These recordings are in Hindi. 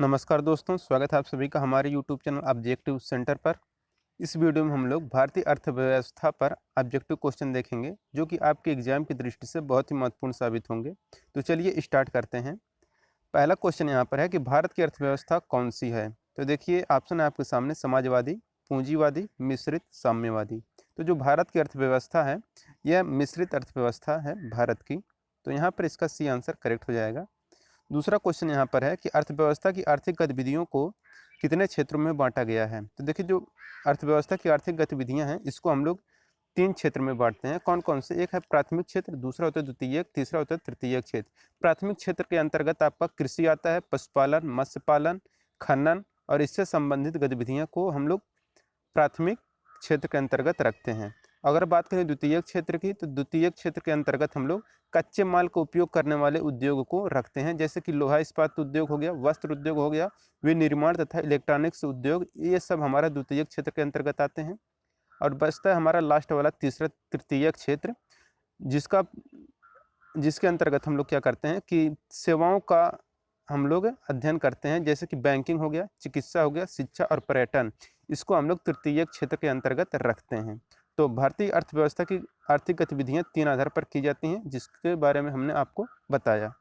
नमस्कार दोस्तों, स्वागत है आप सभी का हमारे YouTube चैनल ऑब्जेक्टिव सेंटर पर। इस वीडियो में हम लोग भारतीय अर्थव्यवस्था पर ऑब्जेक्टिव क्वेश्चन देखेंगे जो कि आपके एग्जाम की दृष्टि से बहुत ही महत्वपूर्ण साबित होंगे। तो चलिए स्टार्ट करते हैं। पहला क्वेश्चन यहाँ पर है कि भारत की अर्थव्यवस्था कौन सी है। तो देखिए ऑप्शन है आपके सामने, समाजवादी, पूंजीवादी, मिश्रित, साम्यवादी। तो जो भारत की अर्थव्यवस्था है यह मिश्रित अर्थव्यवस्था है भारत की। तो यहाँ पर इसका सी आंसर करेक्ट हो जाएगा। दूसरा क्वेश्चन यहाँ पर है कि अर्थव्यवस्था की आर्थिक गतिविधियों को कितने क्षेत्रों में बांटा गया है। तो देखिए जो अर्थव्यवस्था की आर्थिक गतिविधियाँ हैं इसको हम लोग 3 क्षेत्र में बांटते हैं। कौन कौन से? एक है प्राथमिक क्षेत्र, दूसरा होता है द्वितीयक, तीसरा होता है तृतीयक क्षेत्र। प्राथमिक क्षेत्र के अंतर्गत आपका कृषि आता है, पशुपालन, मत्स्य पालन, खनन और इससे संबंधित गतिविधियाँ को हम लोग प्राथमिक क्षेत्र के अंतर्गत रखते हैं। अगर बात करें द्वितीयक क्षेत्र की, तो द्वितीयक क्षेत्र के अंतर्गत हम लोग कच्चे माल का उपयोग करने वाले उद्योग को रखते हैं, जैसे कि लोहा इस्पात उद्योग हो गया, वस्त्र उद्योग हो गया, विनिर्माण तथा इलेक्ट्रॉनिक्स उद्योग, ये सब हमारा द्वितीयक क्षेत्र के अंतर्गत आते हैं। और बचता है हमारा लास्ट वाला तीसरा तृतीयक क्षेत्र, जिसका जिसके अंतर्गत हम लोग क्या करते हैं कि सेवाओं का हम लोग अध्ययन करते हैं, जैसे कि बैंकिंग हो गया, चिकित्सा हो गया, शिक्षा और पर्यटन, इसको हम लोग तृतीयक क्षेत्र के अंतर्गत रखते हैं। तो भारतीय अर्थव्यवस्था की आर्थिक गतिविधियां 3 आधार पर की जाती हैं, जिसके बारे में हमने आपको बताया।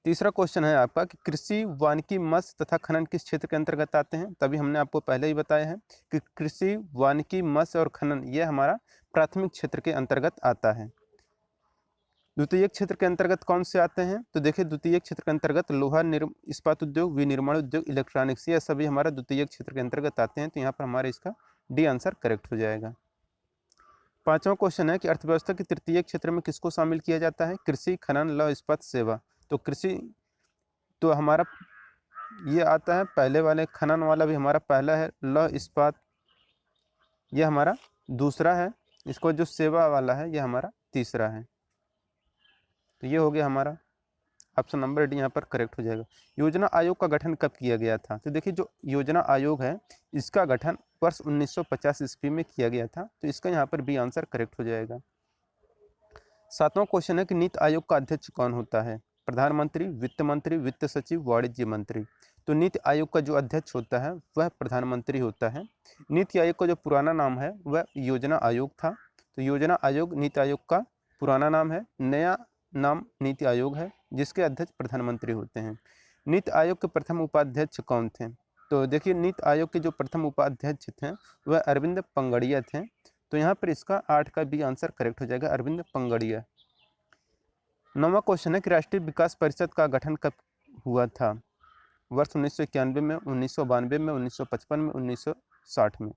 तीसरा क्वेश्चन है आपका कि कृषि, वानिकी, मत्स्य तथा खनन किस क्षेत्र के अंतर्गत आते हैं। तभी हमने आपको पहले ही बताया है कि कृषि, वानिकी, मत्स्य और खनन यह हमारा प्राथमिक क्षेत्र के अंतर्गत आता है। द्वितीयक क्षेत्र के अंतर्गत कौन से आते हैं? तो देखिए द्वितीयक क्षेत्र के अंतर्गत लोहा इस्पात उद्योग, विनिर्माण उद्योग, इलेक्ट्रॉनिक्स, ये सभी हमारा द्वितीयक क्षेत्र के अंतर्गत आते हैं। तो यहाँ पर हमारे इसका डी आंसर करेक्ट हो जाएगा। पांचवा क्वेश्चन है कि अर्थव्यवस्था के तृतीय क्षेत्र में किसको शामिल किया जाता है। कृषि, खनन, लौह इस्पात, सेवा। तो कृषि तो हमारा ये आता है पहले वाले, खनन वाला भी हमारा पहला है, लौह इस्पात यह हमारा दूसरा है, इसको जो सेवा वाला है यह हमारा तीसरा है। तो ये हो गया हमारा ऑप्शन नंबर डी, यहाँ पर करेक्ट हो जाएगा। योजना आयोग का गठन कब किया गया था। तो देखिए जो योजना आयोग है इसका गठन वर्ष 1950 ईस्वी में किया गया था। तो इसका यहाँ पर बी आंसर करेक्ट हो जाएगा। सातवां क्वेश्चन है कि नीति आयोग का अध्यक्ष कौन होता है। प्रधानमंत्री, वित्त मंत्री, वित्त सचिव, वाणिज्य मंत्री। तो नीति आयोग का जो अध्यक्ष होता है वह प्रधानमंत्री होता है। नीति आयोग का जो पुराना नाम है वह योजना आयोग था। तो योजना आयोग नीति आयोग का पुराना नाम है, नया नाम नीति आयोग है, जिसके अध्यक्ष प्रधानमंत्री होते हैं। नीति आयोग के प्रथम उपाध्यक्ष कौन थे। तो देखिए नीति आयोग के जो प्रथम उपाध्यक्ष थे वह अरविंद पंगड़िया थे। तो यहाँ पर इसका 8 का बी आंसर करेक्ट हो जाएगा, अरविंद पंगड़िया। नौवां क्वेश्चन है कि राष्ट्रीय विकास परिषद का गठन कब हुआ था। वर्ष 1991 में, 1992 में, 1955 में, 1960 में।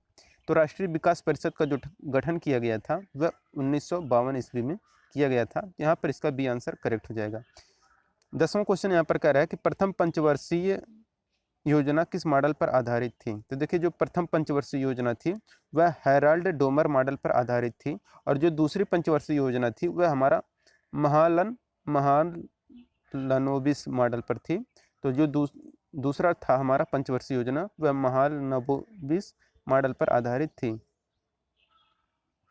तो राष्ट्रीय विकास परिषद का जो गठन किया गया था वह 1952 ईस्वी में किया गया था। यहाँ पर इसका बी आंसर करेक्ट हो जाएगा। 10वां क्वेश्चन यहाँ पर कह रहा है कि प्रथम पंचवर्षीय योजना किस मॉडल पर आधारित थी। तो देखिए जो प्रथम पंचवर्षीय योजना थी वह हैराल्ड डोमर मॉडल पर आधारित थी, और जो दूसरी पंचवर्षीय योजना थी वह हमारा महालनोबिस मॉडल पर थी। तो जो दूसरा था हमारा पंचवर्षीय योजना वह महालनोबिस मॉडल पर आधारित थी।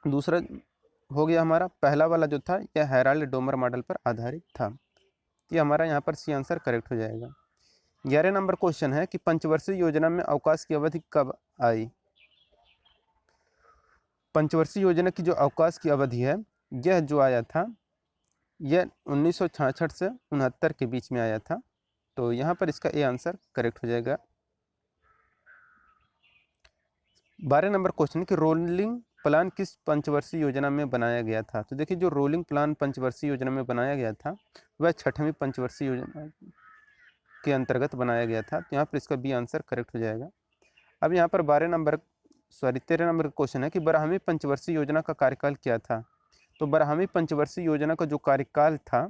दूसरा हो गया हमारा, पहला वाला जो था यह हैराल्ड डोमर मॉडल पर आधारित था। ये हमारा यहाँ पर सी आंसर करेक्ट हो जाएगा। 11 नंबर क्वेश्चन है कि पंचवर्षीय योजना में अवकाश की अवधि कब आई। पंचवर्षीय योजना की जो अवकाश की अवधि है यह जो आया था यह 1966 से 69 के बीच में आया था। तो यहाँ पर इसका ए आंसर करेक्ट हो जाएगा। 12 नंबर क्वेश्चन है कि रोलिंग प्लान किस पंचवर्षीय योजना में बनाया गया था। तो देखिए जो रोलिंग प्लान पंचवर्षीय योजना में बनाया गया था वह 6वीं पंचवर्षीय योजना के अंतर्गत बनाया गया था। तो यहाँ पर इसका बी आंसर करेक्ट हो जाएगा। अब यहाँ पर 13 नंबर क्वेश्चन है कि 12वीं पंचवर्षीय योजना का कार्यकाल क्या था। तो 12वीं पंचवर्षीय योजना का जो कार्यकाल था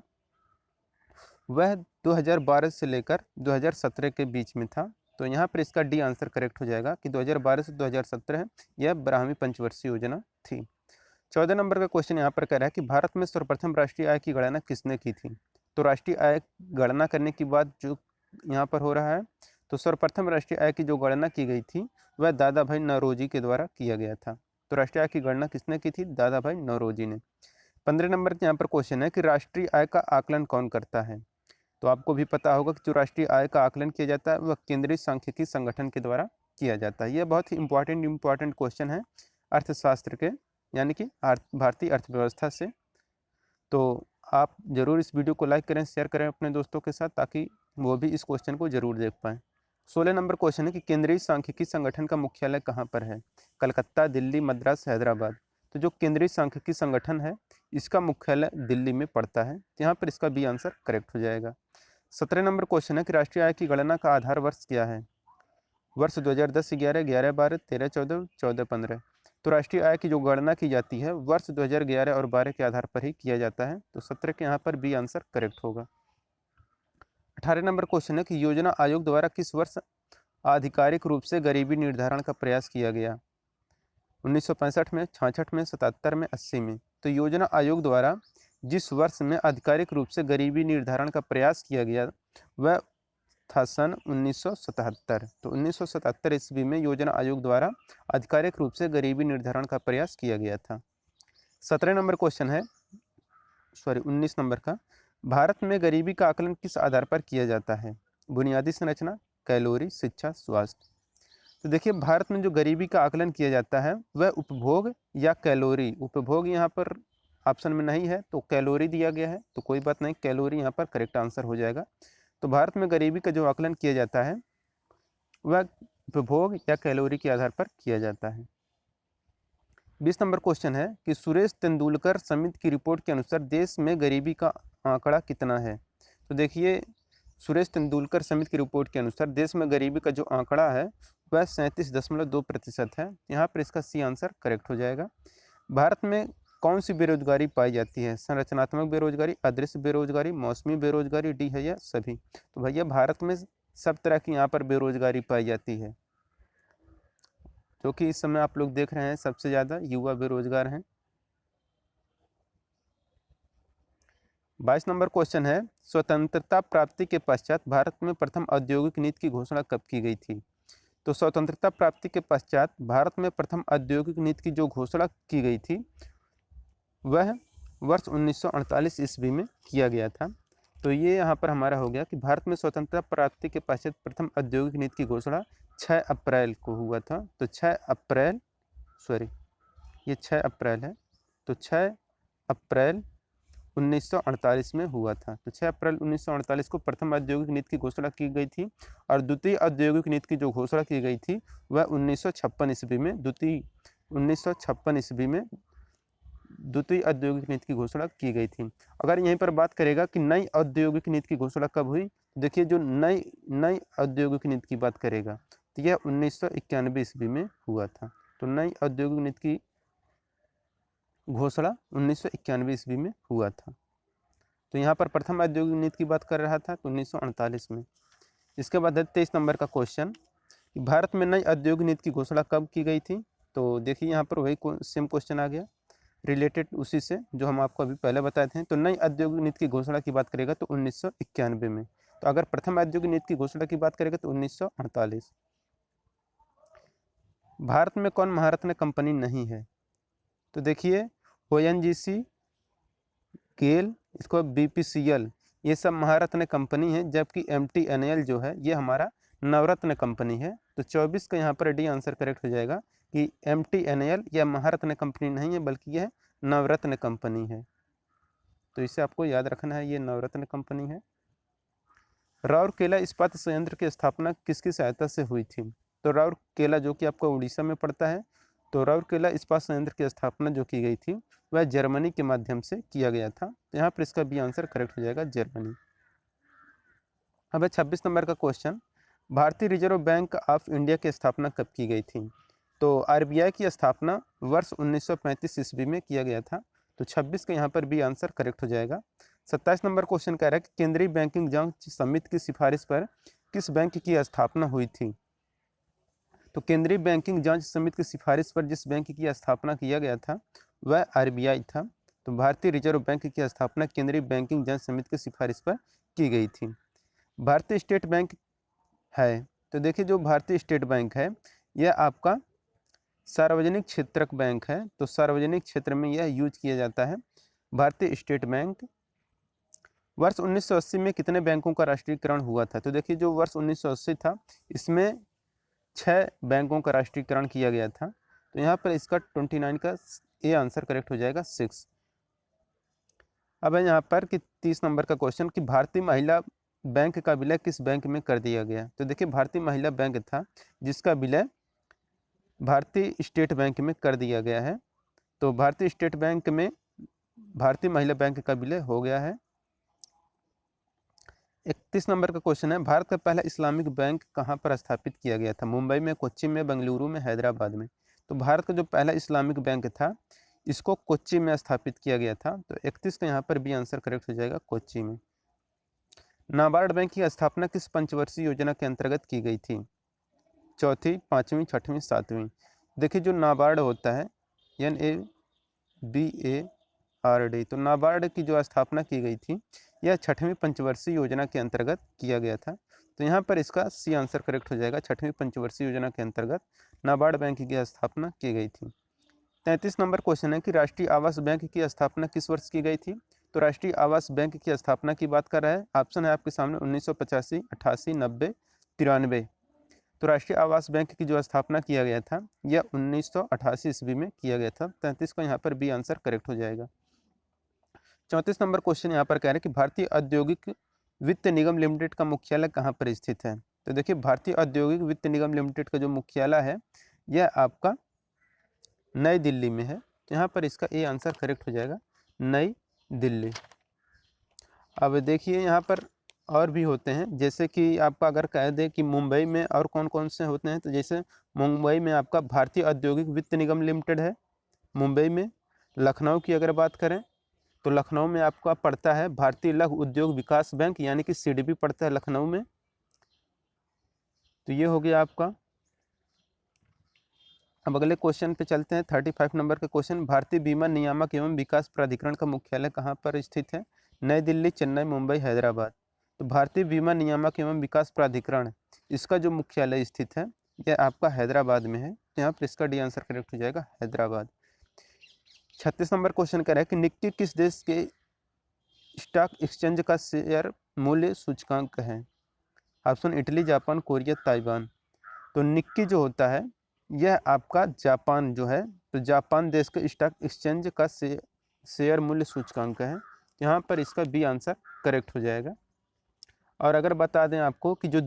वह 2012 से लेकर 2017 के बीच में था। तो यहाँ पर इसका डी आंसर करेक्ट हो जाएगा कि 2012 से 2017 यह 12वीं पंचवर्षीय योजना थी। 14 नंबर का क्वेश्चन यहाँ पर कह रहा है कि भारत में सर्वप्रथम राष्ट्रीय आय की गणना किसने की थी। तो राष्ट्रीय आय गणना करने की बात जो यहाँ पर हो रहा है, तो सर्वप्रथम राष्ट्रीय आय की जो गणना की गई थी वह दादा भाई नौरोजी के द्वारा किया गया था। तो राष्ट्रीय आय की गणना किसने की थी? दादा भाई नौरोजी ने। 15 नंबर के यहाँ पर क्वेश्चन है कि राष्ट्रीय आय का आकलन कौन करता है। तो आपको भी पता होगा कि जो राष्ट्रीय आय का आकलन किया जाता है वह केंद्रीय सांख्यिकी संगठन के द्वारा किया जाता है। यह बहुत ही इम्पोर्टेंट क्वेश्चन है अर्थशास्त्र के, यानी कि भारतीय अर्थव्यवस्था से। तो आप ज़रूर इस वीडियो को लाइक करें, शेयर करें अपने दोस्तों के साथ, ताकि वो भी इस क्वेश्चन को जरूर देख पाएँ। 16 नंबर क्वेश्चन है कि केंद्रीय सांख्यिकी संगठन का मुख्यालय कहाँ पर है? कलकत्ता, दिल्ली, मद्रास, हैदराबाद। तो जो केंद्रीय सांख्यिकी संगठन है इसका मुख्यालय दिल्ली में पड़ता है। यहाँ पर इसका बी आंसर करेक्ट हो जाएगा। 17 नंबर क्वेश्चन है कि राष्ट्रीय आय की गणना का आधार वर्ष क्या है? वर्ष 2010, 11, 11, 12, 13, 14, 14, 15। तो राष्ट्रीय आय की जो गणना की जाती है वर्ष 2011 और 12 के आधार पर ही किया जाता है। तो 17 के यहाँ पर बी आंसर करेक्ट होगा। 18 नंबर क्वेश्चन है कि योजना आयोग द्वारा किस वर्ष आधिकारिक रूप से गरीबी निर्धारण का प्रयास किया गया? 1965 में, 66 में, 77 में, 80 में। तो योजना आयोग द्वारा जिस वर्ष में आधिकारिक रूप से गरीबी निर्धारण का प्रयास किया गया वह था सन 1977। तो 1977 ईस्वी में योजना आयोग द्वारा आधिकारिक रूप से गरीबी निर्धारण का प्रयास किया गया था। 17 नंबर क्वेश्चन है, 19 नंबर का, भारत में गरीबी का आकलन किस आधार पर किया जाता है? बुनियादी संरचना, कैलोरी, शिक्षा, स्वास्थ्य। तो देखिए भारत में जो गरीबी का आकलन किया जाता है वह उपभोग या कैलोरी, उपभोग यहाँ पर ऑप्शन में नहीं है तो कैलोरी दिया गया है, तो कोई बात नहीं, कैलोरी यहाँ पर करेक्ट आंसर हो जाएगा। तो भारत में गरीबी का जो आकलन किया जाता है वह उपभोग या कैलोरी के आधार पर किया जाता है। 20 नंबर क्वेश्चन है कि सुरेश तेंदुलकर समिति की रिपोर्ट के अनुसार देश में गरीबी का आंकड़ा कितना है? तो देखिए सुरेश तेंदुलकर समिति की रिपोर्ट के अनुसार देश में गरीबी का जो आंकड़ा है वह 37.2% है। यहाँ पर इसका सी आंसर करेक्ट हो जाएगा। भारत में कौन सी बेरोजगारी पाई जाती है? संरचनात्मक बेरोजगारी, अदृश्य बेरोजगारी, मौसमी बेरोजगारी, डी है या सभी? तो भैया भारत में सब तरह की यहाँ पर बेरोजगारी पाई जाती है, जो कि इस समय आप लोग देख रहे हैं सबसे ज़्यादा युवा बेरोजगार हैं। 22 नंबर क्वेश्चन है, स्वतंत्रता प्राप्ति के पश्चात भारत में प्रथम औद्योगिक नीति की घोषणा कब की गई थी? तो स्वतंत्रता प्राप्ति के पश्चात भारत में प्रथम औद्योगिक नीति की जो घोषणा की गई थी वह वर्ष 1948 ईस्वी में किया गया था। तो ये यहाँ पर हमारा हो गया कि भारत में स्वतंत्रता प्राप्ति के पश्चात प्रथम औद्योगिक नीति की घोषणा 6 अप्रैल को हुआ था। तो 6 अप्रैल है, तो 6 अप्रैल 1948 में हुआ था। तो 6 अप्रैल 1948 को प्रथम औद्योगिक नीति की घोषणा की गई थी और द्वितीय औद्योगिक नीति की जो घोषणा की गई थी वह 1956 ईस्वी में, 1956 ईस्वी में द्वितीय औद्योगिक नीति की घोषणा की गई थी। अगर यहीं पर बात करेगा कि नई औद्योगिक नीति की घोषणा कब हुई, तो देखिए जो नई औद्योगिक नीति की बात करेगा तो यह 1991 ईस्वी में हुआ था। तो नई औद्योगिक नीति की घोषणा 1991 ईस्वी में हुआ था। तो यहाँ पर प्रथम औद्योगिक नीति की बात कर रहा था तो 1948 में। इसके बाद है 23 नंबर का क्वेश्चन, भारत में नई औद्योगिक नीति की घोषणा कब की गई थी? तो देखिए यहाँ पर वही सेम क्वेश्चन आ गया, रिलेटेड उसी से जो हम आपको अभी पहले बताए थे। तो नई औद्योगिक नीति की घोषणा की बात करेगा तो 1991 में। तो अगर प्रथम औद्योगिक नीति की घोषणा की बात करेगा तो 1948। भारत में कौन महारत्न कंपनी नहीं है? तो देखिए ONGC, गेल, इसको BPCL, ये सब महारत्न कंपनी है, जबकि MTNL जो है ये हमारा नवरत्न कंपनी है। तो 24 का यहाँ पर डी आंसर करेक्ट हो जाएगा कि MTNL यह महारत्न कंपनी नहीं है बल्कि यह नवरत्न कंपनी है। तो इसे आपको याद रखना है, ये नवरत्न कंपनी है। राउरकेला इस्पात संयंत्र की स्थापना किसकी सहायता से हुई थी? तो राउरकेला जो कि आपका उड़ीसा में पड़ता है, तो राउरकेला इस्पात संयंत्र की स्थापना जो की गई थी वह जर्मनी के माध्यम से किया गया था। तो यहाँ पर इसका बी आंसर करेक्ट हो जाएगा, जर्मनी। अब 26 नंबर का क्वेश्चन, भारतीय रिजर्व बैंक ऑफ इंडिया की स्थापना कब की गई थी? तो RBI की स्थापना वर्ष 1935 ईस्वी में किया गया था। तो 26 का यहाँ पर भी आंसर करेक्ट हो जाएगा। 27 नंबर क्वेश्चन कह रहा है कि केंद्रीय बैंकिंग जांच समिति की सिफारिश पर किस बैंक की स्थापना हुई थी? तो केंद्रीय बैंकिंग जांच समिति की सिफारिश पर जिस बैंक की स्थापना किया गया था वह RBI था। तो भारतीय रिजर्व बैंक की स्थापना केंद्रीय बैंकिंग जांच समिति की सिफारिश पर की गई थी। भारतीय स्टेट बैंक है, तो देखिए जो भारतीय स्टेट बैंक है यह आपका सार्वजनिक क्षेत्रक बैंक है। तो सार्वजनिक क्षेत्र में यह यूज किया जाता है। भारतीय स्टेट बैंक वर्ष 1980 में कितने बैंकों का राष्ट्रीयकरण हुआ था? तो देखिए जो वर्ष 1980 था इसमें 6 बैंकों का राष्ट्रीयकरण किया गया था। तो यहाँ पर इसका 29 का ए आंसर करेक्ट हो जाएगा 6। अब है यहाँ पर कि 30 नंबर का क्वेश्चन कि भारतीय महिला बैंक का विलय किस बैंक में कर दिया गया? तो देखिए भारतीय महिला बैंक था जिसका विलय भारतीय स्टेट बैंक में कर दिया गया है। तो भारतीय स्टेट बैंक में भारतीय महिला बैंक का विलय हो गया है। 31 नंबर का क्वेश्चन है भारत का पहला इस्लामिक बैंक कहाँ पर स्थापित किया गया था? मुंबई में, कोच्चि में, बेंगलुरु में, हैदराबाद में। तो भारत का जो पहला इस्लामिक बैंक था इसको कोच्चि में स्थापित किया गया था। तो 31 का यहाँ पर भी आंसर करेक्ट हो जाएगा कोच्चि में। नाबार्ड बैंक की स्थापना किस पंचवर्षीय योजना के अंतर्गत की गई थी? चौथी, पाँचवीं, छठवीं, सातवीं। देखिए जो नाबार्ड होता है NABARD, तो नाबार्ड की जो स्थापना की गई थी यह छठवीं पंचवर्षीय योजना के अंतर्गत किया गया था। तो यहाँ पर इसका सी आंसर करेक्ट हो जाएगा। छठवीं पंचवर्षीय योजना के अंतर्गत नाबार्ड बैंक की स्थापना की गई थी। 33 नंबर क्वेश्चन है कि राष्ट्रीय आवास बैंक की स्थापना किस वर्ष की गई थी? तो राष्ट्रीय आवास बैंक की स्थापना की बात कर रहा है। ऑप्शन है आपके सामने 1985, 88, 90, 93। तो राष्ट्रीय आवास बैंक की जो स्थापना किया गया था यह 1988 ईस्वी में किया गया था। 33 का यहाँ पर बी आंसर करेक्ट हो जाएगा। 34 नंबर क्वेश्चन यहाँ पर कह रहे हैं कि भारतीय औद्योगिक वित्त निगम लिमिटेड का मुख्यालय कहाँ पर स्थित है? तो देखिए भारतीय औद्योगिक वित्त निगम लिमिटेड का जो मुख्यालय है यह आपका नई दिल्ली में है। तो यहाँ पर इसका ए आंसर करेक्ट हो जाएगा, नई दिल्ली। अब देखिए यहाँ पर और भी होते हैं, जैसे कि आपका अगर कह दे कि मुंबई में और कौन कौन से होते हैं, तो जैसे मुंबई में आपका भारतीय औद्योगिक वित्त निगम लिमिटेड है मुंबई में। लखनऊ की अगर बात करें तो लखनऊ में आपका पड़ता है भारतीय लघु उद्योग विकास बैंक यानी कि CDB पड़ता है लखनऊ में। तो ये हो गया आपका। अब अगले क्वेश्चन पे चलते हैं। 35 नंबर का क्वेश्चन, भारतीय बीमा नियामक एवं विकास प्राधिकरण का मुख्यालय कहाँ पर स्थित है? नई दिल्ली, चेन्नई, मुंबई, हैदराबाद। तो भारतीय बीमा नियामक एवं विकास प्राधिकरण इसका जो मुख्यालय स्थित है यह आपका हैदराबाद में है। यहाँ पर इसका डी आंसर करेक्ट हो जाएगा, हैदराबाद। 36 नंबर क्वेश्चन कह रहा है कि निक्की किस देश के स्टॉक एक्सचेंज का शेयर मूल्य सूचकांक है? Option Italy, Japan, Korea, Taiwan. तो निक्की जो होता है यह आपका जापान जो है, तो जापान देश के स्टॉक एक्सचेंज का शेयर मूल्य सूचकांक है। यहाँ पर इसका बी आंसर करेक्ट हो जाएगा। और अगर बता दें आपको कि जो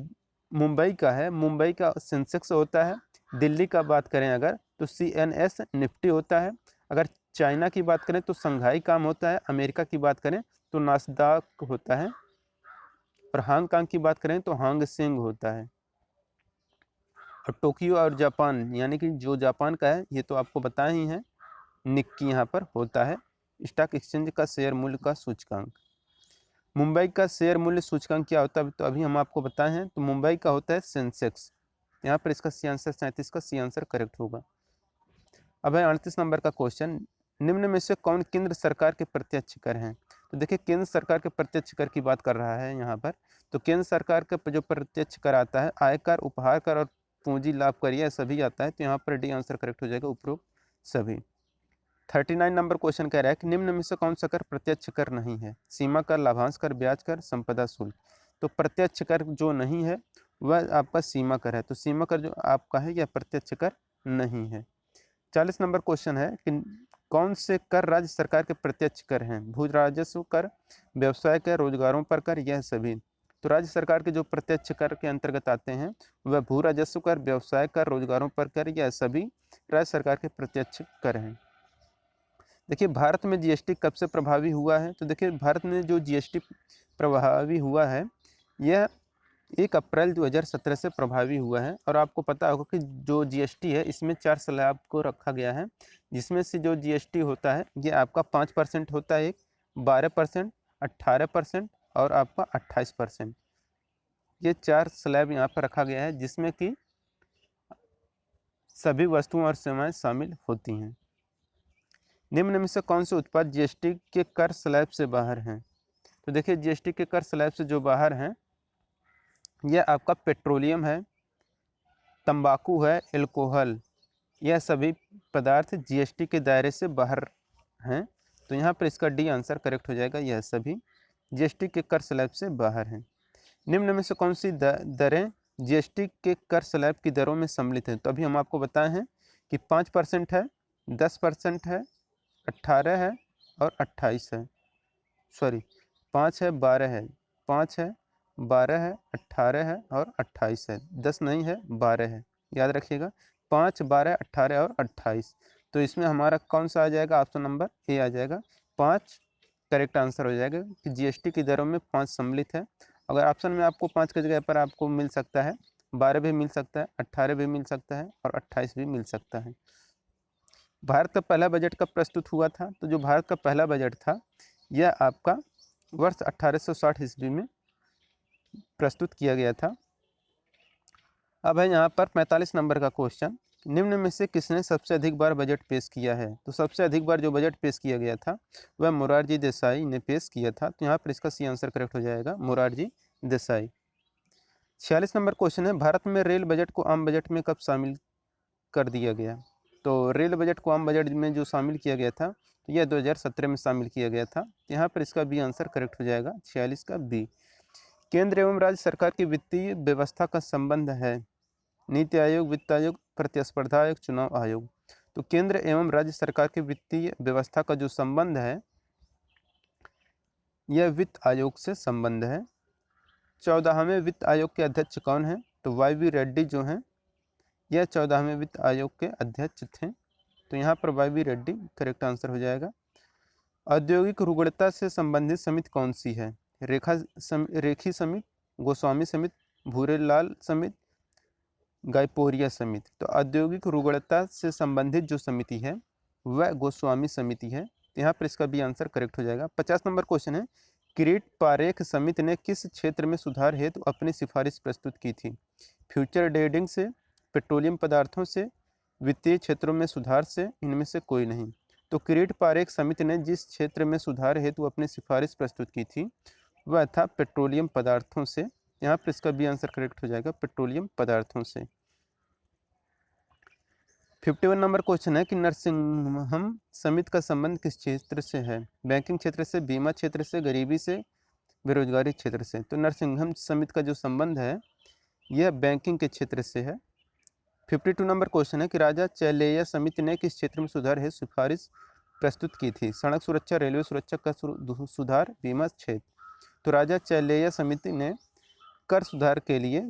मुंबई का है, मुंबई का सेंसेक्स होता है। दिल्ली का बात करें अगर तो CNS निफ्टी होता है। अगर चाइना की बात करें तो संघाई काम होता है। अमेरिका की बात करें तो नास्दाक होता है। और हांगकांग की बात करें तो हांग सेंग होता है। और टोक्यो और जापान यानी कि जो जापान का है ये तो आपको बताया ही है, निक्की यहाँ पर होता है स्टॉक एक्सचेंज का शेयर मूल्य का सूचकांक। मुंबई का शेयर मूल्य सूचकांक क्या होता है तो अभी हम आपको बताए हैं, तो मुंबई का होता है सेंसेक्स। यहाँ पर इसका सी आंसर 37 का सी आंसर करेक्ट होगा। अब है 38 नंबर का क्वेश्चन, निम्न में से कौन केंद्र सरकार के प्रत्यक्ष कर हैं? तो देखिए केंद्र सरकार के प्रत्यक्ष कर की बात कर रहा है यहाँ पर। तो केंद्र सरकार का जो प्रत्यक्ष कर आता है आयकर, उपहार कर और पूंजी लाभ कर, यह सभी आता है। तो यहाँ पर डी आंसर करेक्ट हो जाएगा, उपरोक्त सभी। 39 नंबर क्वेश्चन कह रहा है कि निम्न में से कौन सा कर प्रत्यक्ष कर नहीं है? सीमा कर, लाभांश कर, ब्याज कर, संपदा शुल्क। तो प्रत्यक्ष कर जो नहीं है वह आपका सीमा कर है। तो सीमा कर जो आपका है यह प्रत्यक्ष कर नहीं है। 40 नंबर क्वेश्चन है कि कौन से कर राज्य सरकार के प्रत्यक्ष कर हैं? भू राजस्व कर, व्यवसाय कर, रोजगारों पर कर, यह सभी। तो राज्य सरकार के जो प्रत्यक्ष कर के अंतर्गत आते हैं वह भू राजस्व कर, व्यवसाय कर, रोजगारों पर कर, यह सभी राज्य सरकार के प्रत्यक्ष कर हैं। देखिए भारत में GST कब से प्रभावी हुआ है? तो देखिए भारत में जो GST प्रभावी हुआ है यह 1 अप्रैल 2017 से प्रभावी हुआ है। और आपको पता होगा कि जो GST है इसमें 4 स्लैब को रखा गया है, जिसमें से जो GST होता है ये आपका 5% होता है, एक 12%, 18% और आपका 28%। ये 4 स्लैब यहाँ पर रखा गया है जिसमें कि सभी वस्तुएं और सेवाएं शामिल होती हैं। निम्न में से कौन से उत्पाद GST के कर स्लैब से बाहर हैं? तो देखिए GST के कर स्लैब से जो बाहर हैं यह आपका पेट्रोलियम है, तंबाकू है, एल्कोहल, यह सभी पदार्थ GST के दायरे से बाहर हैं। तो यहाँ पर इसका डी आंसर करेक्ट हो जाएगा, यह सभी जीएसटी के कर स्लैब से बाहर हैं। निम्न में से कौन सी दरें जीएसटी के कर स्लैब की दरों में सम्मिलित हैं? तो अभी हम आपको बताए हैं कि 5% है, 10% है, 18 है और 28 है। सॉरी, 5 है, 12 है, 5 है, 12 है, 18 है और 28 है। 10 नहीं है, 12 है, याद रखिएगा। 5, 12, 18 और 28। तो इसमें हमारा कौन सा आ जाएगा? ऑप्शन नंबर ए आ जाएगा। 5 करेक्ट आंसर हो जाएगा कि जीएसटी की दरों में 5 सम्मिलित है। अगर ऑप्शन में आपको 5 की जगह पर आपको मिल सकता है 12 भी मिल सकता है, 18 भी मिल सकता है और 28 भी मिल सकता है। भारत का पहला बजट कब प्रस्तुत हुआ था? तो जो भारत का पहला बजट था यह आपका वर्ष 1860 ईस्वी में प्रस्तुत किया गया था। अब है यहाँ पर 45 नंबर का क्वेश्चन, निम्न में से किसने सबसे अधिक बार बजट पेश किया है? तो सबसे अधिक बार जो बजट पेश किया गया था वह मोरारजी देसाई ने पेश किया था। तो यहाँ पर इसका सी आंसर करेक्ट हो जाएगा, मोरारजी देसाई। 46 नंबर क्वेश्चन है, भारत में रेल बजट को आम बजट में कब शामिल कर दिया गया? तो रेल बजट को आम बजट में जो शामिल किया गया था तो यह 2017 में शामिल किया गया था। यहाँ पर इसका बी आंसर करेक्ट हो जाएगा, 46 का बी। केंद्र एवं राज्य सरकार की वित्तीय व्यवस्था का संबंध है? नीति आयोग, वित्त आयोग, प्रतिस्पर्धा आयोग, चुनाव आयोग। तो केंद्र एवं राज्य सरकार की वित्तीय व्यवस्था का जो संबंध है यह वित्त आयोग से संबंध है। 14वें वित्त आयोग के अध्यक्ष कौन है? तो वाई रेड्डी जो हैं यह 14वें वित्त आयोग के अध्यक्ष थे। तो यहाँ पर वाई रेड्डी करेक्ट आंसर हो जाएगा। औद्योगिक रुग्णता से संबंधित समिति कौन सी है? रेखी समिति, गोस्वामी समिति, भूरेलाल समिति, गायपोरिया समिति। तो औद्योगिक रुग्णता से संबंधित जो समिति है वह गोस्वामी समिति है। यहाँ पर इसका भी आंसर करेक्ट हो जाएगा। 50 नंबर क्वेश्चन है, किरीट पारेख समिति ने किस क्षेत्र में सुधार हेतु अपनी सिफारिश प्रस्तुत की थी? फ्यूचर ट्रेडिंग से, पेट्रोलियम पदार्थों से, वित्तीय क्षेत्रों में सुधार से, इनमें से कोई नहीं। तो किरीट पारेख समिति ने जिस क्षेत्र में सुधार हेतु अपनी सिफारिश प्रस्तुत की थी वह था पेट्रोलियम पदार्थों से। यहाँ पर इसका भी आंसर करेक्ट हो जाएगा, पेट्रोलियम पदार्थों से। 51 नंबर क्वेश्चन है कि नरसिंहम समिति का संबंध किस क्षेत्र से है? बैंकिंग क्षेत्र से, बीमा क्षेत्र से, गरीबी से, बेरोजगारी क्षेत्र से। तो नरसिंहम समिति का जो संबंध है यह बैंकिंग के क्षेत्र से है। 52 नंबर क्वेश्चन है कि राजा चैलेया समिति ने किस क्षेत्र में सुधार है सिफारिश प्रस्तुत की थी? सड़क सुरक्षा, रेलवे सुरक्षा, कर सुधार, बीमा क्षेत्र। तो राजा चैलेया समिति ने कर सुधार के लिए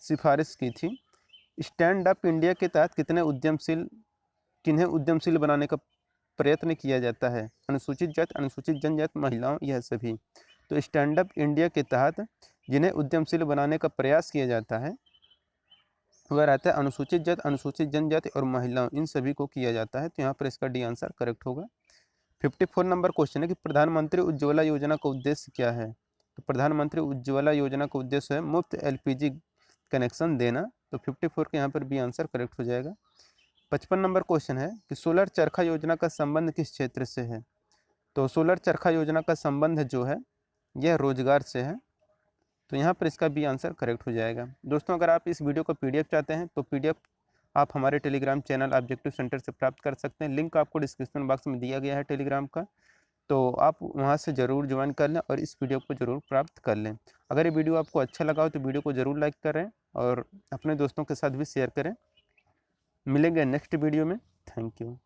सिफारिश की थी। स्टैंड अप इंडिया के तहत किन्हें उद्यमशील बनाने का प्रयत्न किया जाता है? अनुसूचित जाति, अनुसूचित जनजाति, महिलाओं, यह सभी। तो स्टैंड अप इंडिया के तहत जिन्हें उद्यमशील बनाने का प्रयास किया जाता है वह रहता है अनुसूचित जाति, अनुसूचित जनजाति और महिलाओं, इन सभी को किया जाता है। तो यहाँ पर इसका डी आंसर करेक्ट होगा। 54 नंबर क्वेश्चन है कि प्रधानमंत्री उज्ज्वला योजना का उद्देश्य क्या है? तो प्रधानमंत्री उज्ज्वला योजना का उद्देश्य है मुफ्त एलपीजी कनेक्शन देना। तो 54 के यहाँ पर भी आंसर करेक्ट हो जाएगा। 55 नंबर क्वेश्चन है कि सोलर चरखा योजना का संबंध किस क्षेत्र से है? तो सोलर चरखा योजना का संबंध जो है यह रोजगार से है। तो यहाँ पर इसका भी आंसर करेक्ट हो जाएगा। दोस्तों, अगर आप इस वीडियो को पीडीएफ चाहते हैं तो पीडीएफ आप हमारे टेलीग्राम चैनल ऑब्जेक्टिव सेंटर से प्राप्त कर सकते हैं। लिंक आपको डिस्क्रिप्शन बॉक्स में दिया गया है टेलीग्राम का, तो आप वहाँ से ज़रूर ज्वाइन कर लें और इस वीडियो को ज़रूर प्राप्त कर लें। अगर ये वीडियो आपको अच्छा लगा हो तो वीडियो को ज़रूर लाइक करें और अपने दोस्तों के साथ भी शेयर करें। मिलेंगे नेक्स्ट वीडियो में। Thank you.